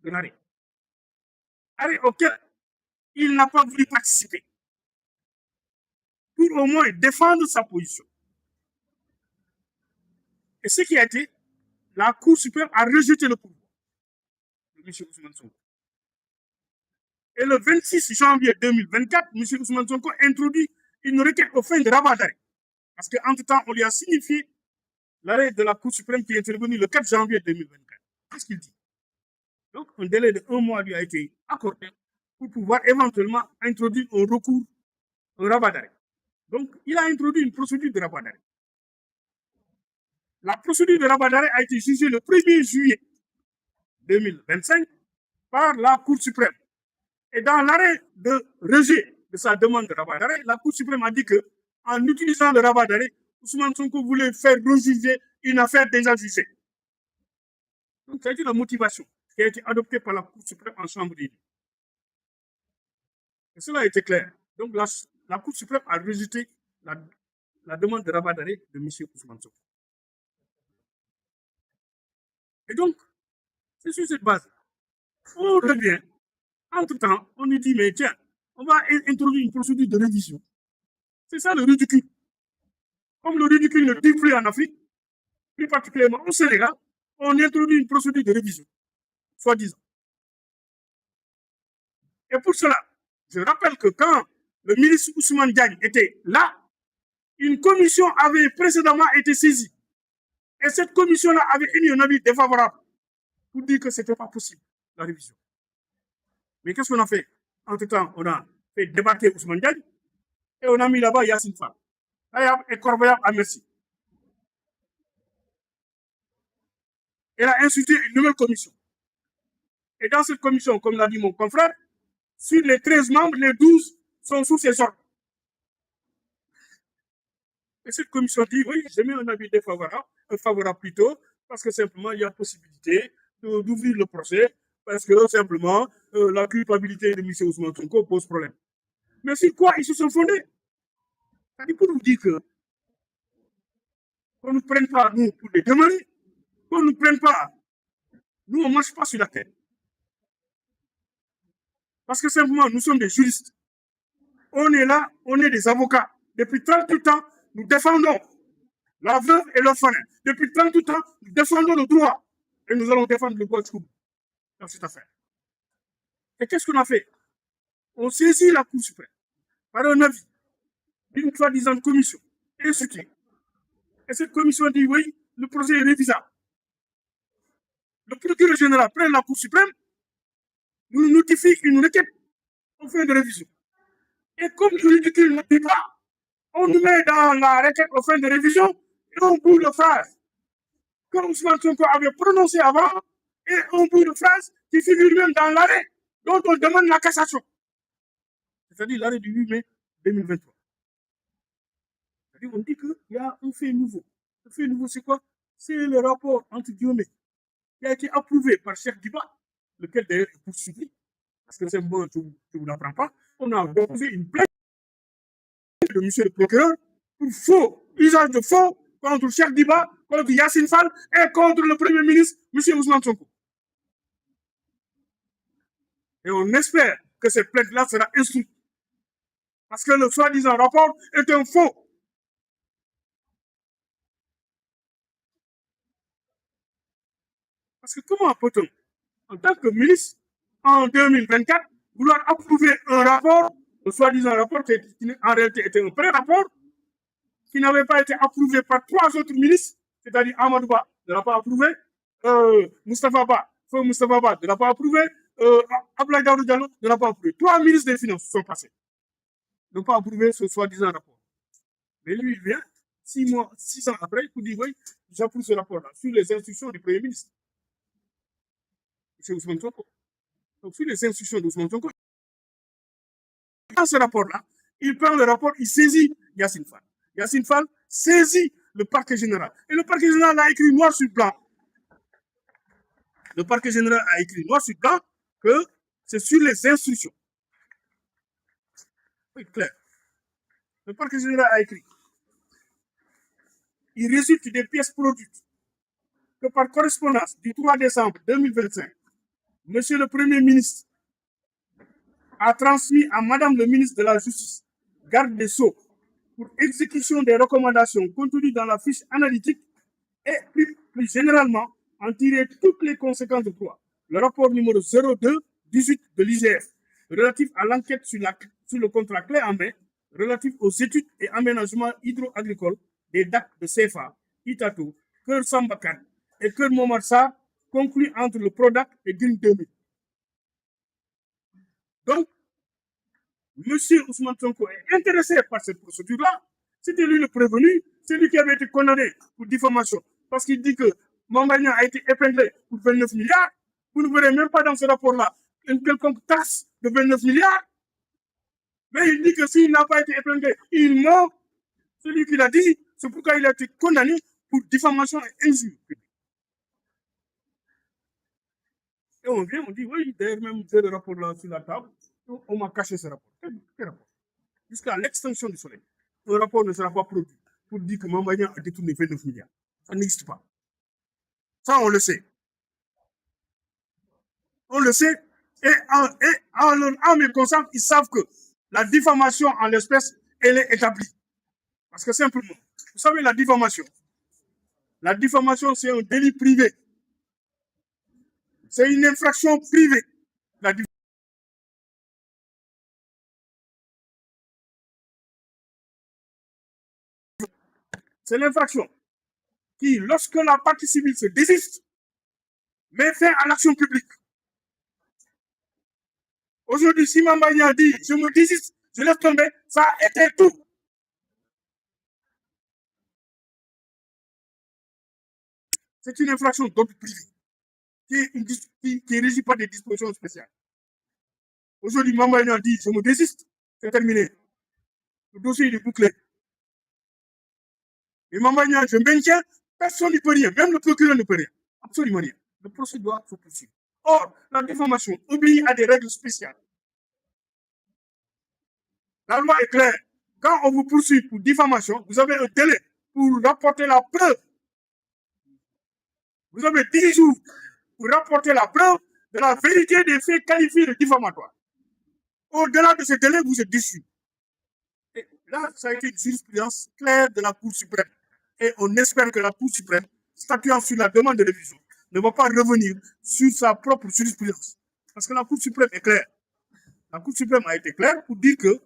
de l'arrêt. Arrêt auquel il n'a pas voulu participer pour au moins défendre sa position. Et ce qui a été, la Cour suprême a rejeté le pouvoir de M. Ousmane Sonko. Et le 26 janvier 2024, M. Ousmane Sonko introduit une requête aux fins de rabat d'arrêt. Parce qu'entre-temps, on lui a signifié l'arrêt de la Cour suprême qui est intervenu le 4 janvier 2024. Qu'est-ce qu'il dit? Donc, un délai de 1 mois lui a été accordé pour pouvoir éventuellement introduire un recours, un rabat d'arrêt. Donc, il a introduit une procédure de rabat d'arrêt. La procédure de rabat d'arrêt a été jugée le 1er juillet 2025 par la Cour suprême. Et dans l'arrêt de rejet de sa demande de rabat d'arrêt, la Cour suprême a dit que, en utilisant le rabat d'arrêt, Ousmane Sonko voulait faire rejuger une affaire déjà jugée. Donc, ça a été la motivation qui a été adoptée par la Cour suprême en chambre des lits. Et cela a été clair. Donc, la Cour suprême a rejeté la demande de rabat d'arrêt de M. Ousmane Sonko. Et donc, c'est sur cette base. On revient. Entre-temps, on nous dit, mais tiens, on va introduire une procédure de révision. C'est ça le ridicule. Comme le ridicule ne dit plus en Afrique, plus particulièrement au Sénégal, on introduit une procédure de révision, soi-disant. Et pour cela, je rappelle que quand le ministre Ousmane Diagne était là, une commission avait précédemment été saisie. Et cette commission-là avait émis un avis défavorable pour dire que ce n'était pas possible, la révision. Mais qu'est-ce qu'on a fait? Entre-temps, on a fait débarquer Ousmane Diagne et on a mis là-bas Yassine Fall. Et Corbeil à merci. Elle a institué une nouvelle commission. Et dans cette commission, comme l'a dit mon confrère, sur les 13 membres, les 12 sont sous ses ordres. Et cette commission dit, oui, j'ai mis un avis défavorable, favorable plutôt, parce que simplement, il y a possibilité d'ouvrir le procès, parce que simplement, la culpabilité de M. Ousmane Sonko pose problème. Mais sur quoi ils se sont fondés? C'est-à-dire pour nous dire que qu'on ne nous prenne pas, nous, pour les demander, qu'on ne nous prenne pas, nous, on ne marche pas sur la tête. Parce que simplement, nous sommes des juristes. On est là, on est des avocats. Depuis 38 ans, nous défendons la veuve et l'orphelin. Depuis 38 ans, nous défendons le droit. Et nous allons défendre le droit dans cette affaire. Et qu'est-ce qu'on a fait? On saisit la Cour suprême par un avis d'une soi-disant commission instituée. Et cette commission dit oui, le procès est révisable. Le procureur général prend la Cour suprême, nous notifie une requête en fin de révision. Et comme le ridicule ne dit pas, on nous met dans la requête en fin de révision et on bout de phrase que Ousmane Sonko avait prononcé avant et un bout de phrase qui figure même dans l'arrêt dont on demande la cassation. C'est-à-dire l'arrêt du 8 mai 2023. C'est-à-dire on dit qu'il y a un fait nouveau. Le fait nouveau, c'est quoi? C'est le rapport entre guillemets qui a été approuvé par Cheikh Diba, lequel d'ailleurs est poursuivi, parce que c'est bon, je ne vous l'apprends pas. On a déposé une plainte de monsieur le procureur pour faux, usage de faux contre Cheikh Diba, contre Yassine Fall et contre le Premier ministre, monsieur Ousmane Sonko. Et on espère que cette plainte-là sera instruite. Parce que le soi-disant rapport est un faux. Parce que comment peut-on, en tant que ministre, en 2024, vouloir approuver un rapport, le soi-disant rapport qui en réalité était un pré-rapport, qui n'avait pas été approuvé par 3 autres ministres, c'est-à-dire Amadou Ba ne l'a pas approuvé, Moustapha Ba ne l'a pas approuvé, Abdoulaye Daouda Diallo ne l'a pas approuvé. 3 ministres des Finances sont passés. N'ont pas approuvé ce soi-disant rapport. Mais lui, il vient 6 ans après, pour dire oui, j'approuve ce rapport-là, sur les instructions du Premier ministre. C'est Ousmane Sonko. Donc, sur les instructions d'Ousmane Sonko, dans ce rapport-là, il prend le rapport, il saisit Yassine Fall. Yassine Fall saisit le parquet général. Et le parquet général a écrit noir sur blanc. Le parquet général a écrit noir sur blanc que c'est sur les instructions. Oui, clair. Le parquet général a écrit. Il résulte des pièces produites que par correspondance du 3 décembre 2025, Monsieur le Premier ministre a transmis à Madame le ministre de la Justice, garde des Sceaux, pour exécution des recommandations contenues dans la fiche analytique et plus généralement en tirer toutes les conséquences de droit. Le rapport numéro 02-18 de l'IGF relatif à l'enquête sur le contrat clé en main relatif aux études et aménagements hydro-agricoles des DAC de CFA, Itato, Cœur Sambakan et Cœur Momarsar, conclu entre le PRODAC et DIN 2000. Donc, M. Ousmane Sonko est intéressé par cette procédure-là. C'était lui le prévenu, c'est lui qui avait été condamné pour diffamation. Parce qu'il dit que Mambagna a été épinglé pour 29 milliards. Vous ne verrez même pas dans ce rapport-là une quelconque tasse de 29 milliards. Mais il dit que s'il n'a pas été épinglé, il ment. C'est lui qui l'a dit. C'est pourquoi il a été condamné pour diffamation et injure. Et on vient, on dit, oui, d'ailleurs, même le rapport là sur la table, on m'a caché ce rapport. Quel rapport? Jusqu'à l'extinction du soleil. Un rapport ne sera pas produit pour dire que Mambagna a détourné 29 milliards. Ça n'existe pas. Ça, on le sait. On le sait. Et en mes consciences, ils savent que la diffamation en l'espèce, elle est établie. Parce que simplement, vous savez, la diffamation, c'est un délit privé. C'est une infraction privée. C'est l'infraction qui, lorsque la partie civile se désiste, met fin à l'action publique. Aujourd'hui, si Mambagna dit je me désiste, je laisse tomber, ça a été tout. C'est une infraction d'ordre privé qui est régie par des dispositions spéciales. Aujourd'hui, Mambagna dit je me désiste, c'est terminé. Le dossier est bouclé. Et Mambagna, je maintiens, personne ne peut rien, même le procureur ne peut rien. Absolument rien. Le procès doit se poursuivre. Or, la diffamation obéit à des règles spéciales. La loi est claire. Quand on vous poursuit pour diffamation, vous avez un délai pour rapporter la preuve. Vous avez 10 jours pour rapporter la preuve de la vérité des faits qualifiés de diffamatoires. Au-delà de ce délai, vous êtes déçu. Et là, ça a été une jurisprudence claire de la Cour suprême. Et on espère que la Cour suprême, statuant sur la demande de révision, ne va pas revenir sur sa propre jurisprudence. Parce que la Cour suprême est claire. La Cour suprême a été claire pour dire que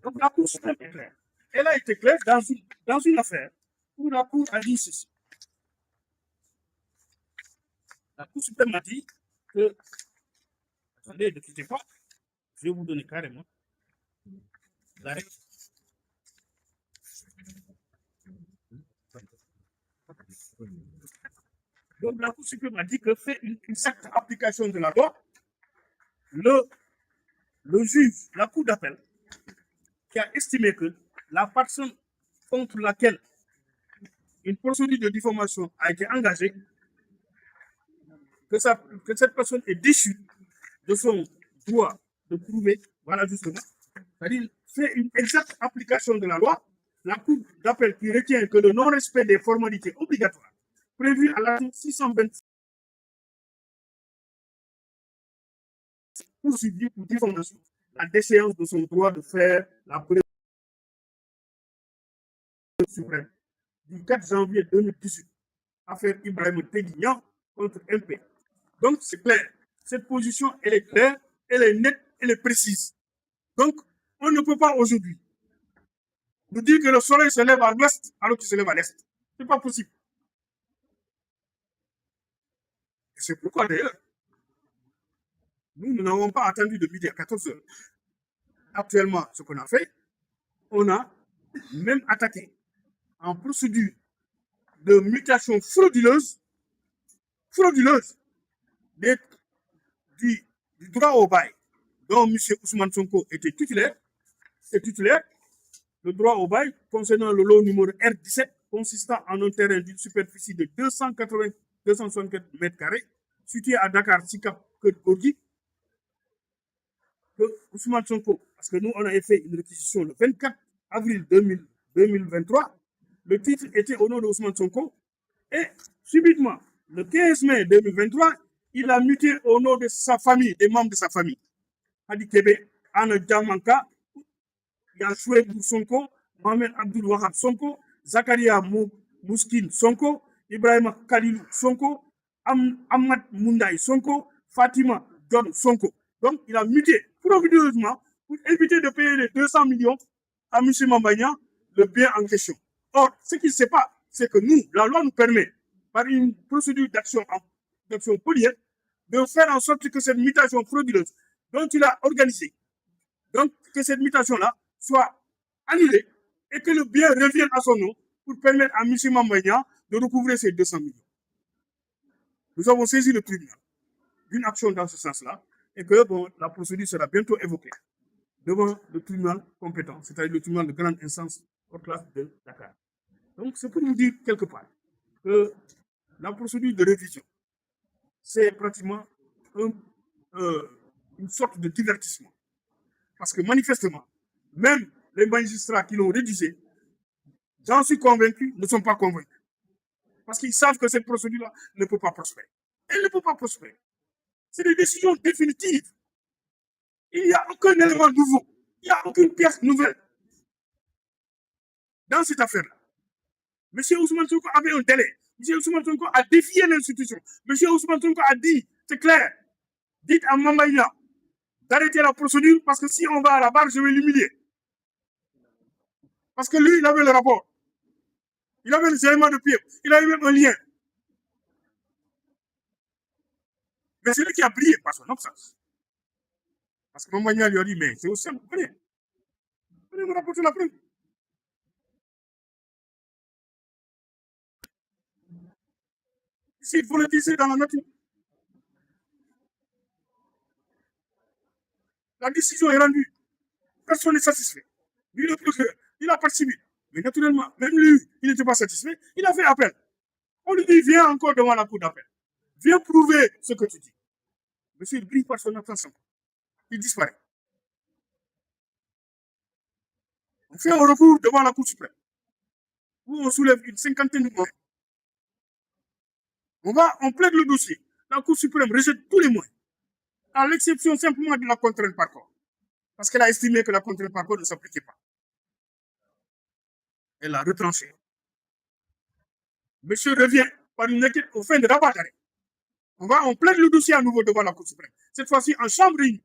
donc la Cour suprême est claire. Elle a été claire dans une affaire où la Cour a dit ceci. La Cour suprême a dit que, attendez, ne quittez pas, je vais vous donner carrément la règle. Donc la Cour suprême a dit que fait une exacte application de la loi, le juge, la Cour d'appel, qui a estimé que la personne contre laquelle une procédure de diffamation a été engagée, que cette personne est déchue de son droit de prouver, voilà justement, c'est-à-dire fait une exacte application de la loi, la Cour d'appel qui retient que le non-respect des formalités obligatoires prévues à l'article 626 poursuivi pour diffamation, la déchéance de son droit de faire la preuve suprême du 4 janvier 2018, affaire Ibrahim Teguignan contre MP. Donc, c'est clair. Cette position, elle est claire, elle est nette, elle est précise. Donc, on ne peut pas aujourd'hui nous dire que le soleil se lève à l'ouest alors qu'il se lève à l'est. Ce n'est pas possible. Et c'est pourquoi, d'ailleurs, nous n'avons pas attendu de midi à 14 heures. Actuellement, ce qu'on a fait, on a même attaqué en procédure de mutation frauduleuse du droit au bail dont M. Ousmane Sonko était titulaire, le droit au bail concernant le lot numéro R17 consistant en un terrain d'une superficie de 264 mètres carrés situé à Dakar, Sikap, Gorgui, que Ousmane Sonko, parce que nous on avait fait une réquisition le 24 avril 2023, Le titre était au nom de Ousmane Sonko. Et subitement, le 15 mai 2023, il a muté au nom de sa famille, des membres de sa famille. Hadi Kebe, Anne Diamanka, Yashoué Sonko, Mohamed Abdul Wahab Sonko, Zakaria Mouskin Sonko, Ibrahim Khalilou Sonko, Ahmad Moundaï Sonko, Fatima John Sonko. Donc, il a muté provisoirement pour éviter de payer les 200 millions à M. Mambagna le bien en question. Or, ce qu'il ne sait pas, c'est que nous, la loi nous permet, par une procédure d'action policière, de faire en sorte que cette mutation frauduleuse dont il a organisé, donc que cette mutation-là soit annulée et que le bien revienne à son nom pour permettre à M. Mambagna de recouvrer ces 200 millions. Nous avons saisi le tribunal d'une action dans ce sens-là et que bon, la procédure sera bientôt évoquée devant le tribunal compétent, c'est-à-dire le tribunal de grande instance hors classe de Dakar. Donc, c'est pour nous dire quelque part que la procédure de révision, c'est pratiquement une sorte de divertissement. Parce que manifestement, même les magistrats qui l'ont rédigé, j'en suis convaincu, ne sont pas convaincus. Parce qu'ils savent que cette procédure-là ne peut pas prospérer. Elle ne peut pas prospérer. C'est des décisions définitives. Il n'y a aucun élément nouveau. Il n'y a aucune pièce nouvelle dans cette affaire-là. M. Ousmane Sonko avait un délai. M. Ousmane Sonko a défié l'institution. M. Ousmane Sonko a dit, c'est clair, dites à Mambagna d'arrêter la procédure parce que si on va à la barre, je vais l'humilier. Parce que lui, il avait le rapport. Il avait les éléments de pied. Il avait même un lien. Mais c'est lui qui a brillé par son absence. Parce que Mambagna lui a dit, mais c'est aussi simple, venez me rapporter la preuve. S'il faut le tisser dans la nature. La décision est rendue. Personne n'est satisfait. Lui, le procureur, il a participé. Mais naturellement, même lui, il n'était pas satisfait. Il a fait appel. On lui dit, viens encore devant la cour d'appel. Viens prouver ce que tu dis. Monsieur, il brille par son attention. Il disparaît. On fait un recours devant la Cour suprême, où on soulève une cinquantaine de moyens. On plaide le dossier. La Cour suprême rejette tous les moyens, à l'exception simplement de la contrainte par corps. Parce qu'elle a estimé que la contrainte par corps ne s'appliquait pas. Elle a retranché. Monsieur revient par une requête aux fins de rabat d'arrêt. On plaide le dossier à nouveau devant la Cour suprême. Cette fois-ci en chambre réunie.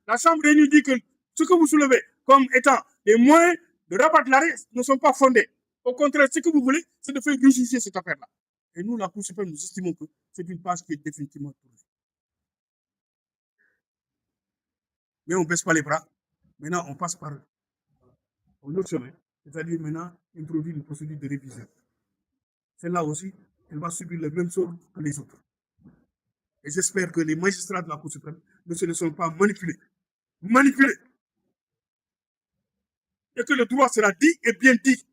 La chambre réunie dit que ce que vous soulevez comme étant les moyens de rabat de l'arrêt ne sont pas fondés. Au contraire, ce que vous voulez, c'est de faire justifier cette affaire-là. Et nous, la Cour suprême, nous estimons que c'est une page qui est définitivement tournée. Mais on ne baisse pas les bras. Maintenant, on passe par un autre chemin. C'est-à-dire maintenant, introduire une procédure de révision. Celle-là aussi, elle va subir le même sort que les autres. Et j'espère que les magistrats de la Cour suprême ne se laisseront pas manipuler. Et que le droit sera dit et bien dit.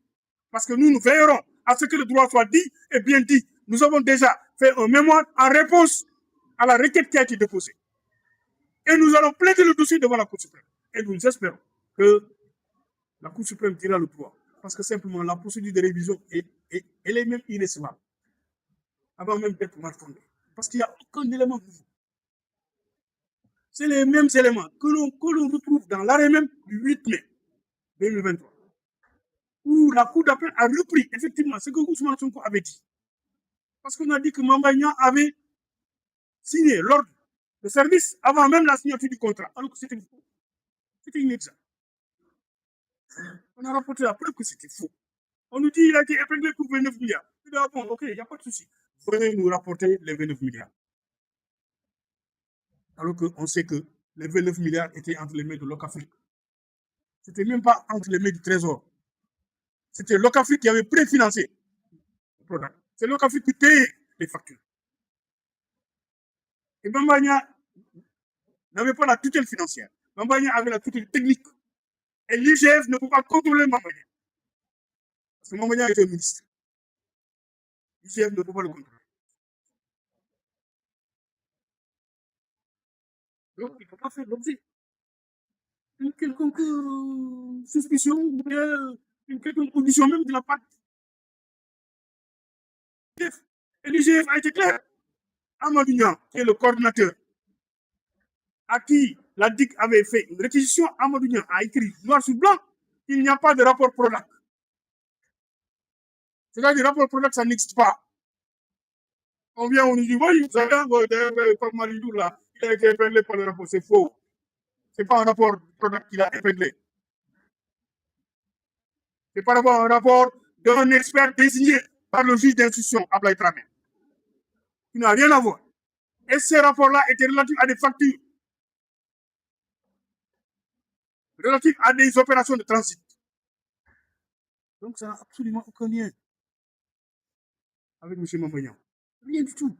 Parce que nous veillerons à ce que le droit soit dit et bien dit. Nous avons déjà fait un mémoire en réponse à la requête qui a été déposée. Et nous allons plaider le dossier devant la Cour suprême. Et nous espérons que la Cour suprême dira le droit. Parce que simplement, la procédure de révision, elle est même irrécevable. Avant même d'être mal fondée. Parce qu'il n'y a aucun élément nouveau. C'est les mêmes éléments que l'on retrouve dans l'arrêt même du 8 mai 2023. Où la Cour d'appel a repris effectivement ce que Ousmane Sonko avait dit. Parce qu'on a dit que Mambagna avait signé l'ordre de service avant même la signature du contrat. Alors que c'était faux. C'était inexact. On a rapporté la preuve que c'était faux. On nous dit qu'il a été épinglé pour 29 milliards. Je dis, ah bon, ok, il n'y a pas de souci. Venez nous rapporter les 29 milliards. Alors qu'on sait que les 29 milliards étaient entre les mains de Locafrique. C'était même pas entre les mains du Trésor. C'était Locafrique qui avait préfinancé le product. C'est Locafrique qui payait les factures. Et Mambagna n'avait pas la tutelle financière. Mambagna avait la tutelle technique. Et l'IGF ne peut pas contrôler Mambagna. Parce que Mambagna était ministre. L'IGF ne peut pas le contrôler. Donc, il ne faut pas faire l'objet d'une quelconque suspicion ou une quelconque audition même de la part Et l'IGF a été clair. Amadou Niang, qui est le coordinateur, à qui la DIC avait fait une réquisition, Amadou Niang a écrit noir sur blanc qu'il n'y a pas de rapport Prodac. C'est-à-dire, rapport Prodac, ça n'existe pas. On vient, on nous dit, oui, vous savez, comme Malidou, là, il a été épinglé par le rapport. C'est faux. C'est pas un rapport Prodac qu'il a épinglé. C'est par rapport à un rapport d'un expert désigné par le juge d'instruction, Ablaï Tramé. Qui n'a rien à voir. Et ces rapports-là étaient relatifs à des factures, relatifs à des opérations de transit. Donc ça n'a absolument aucun lien avec M. Mamagnan. Rien du tout.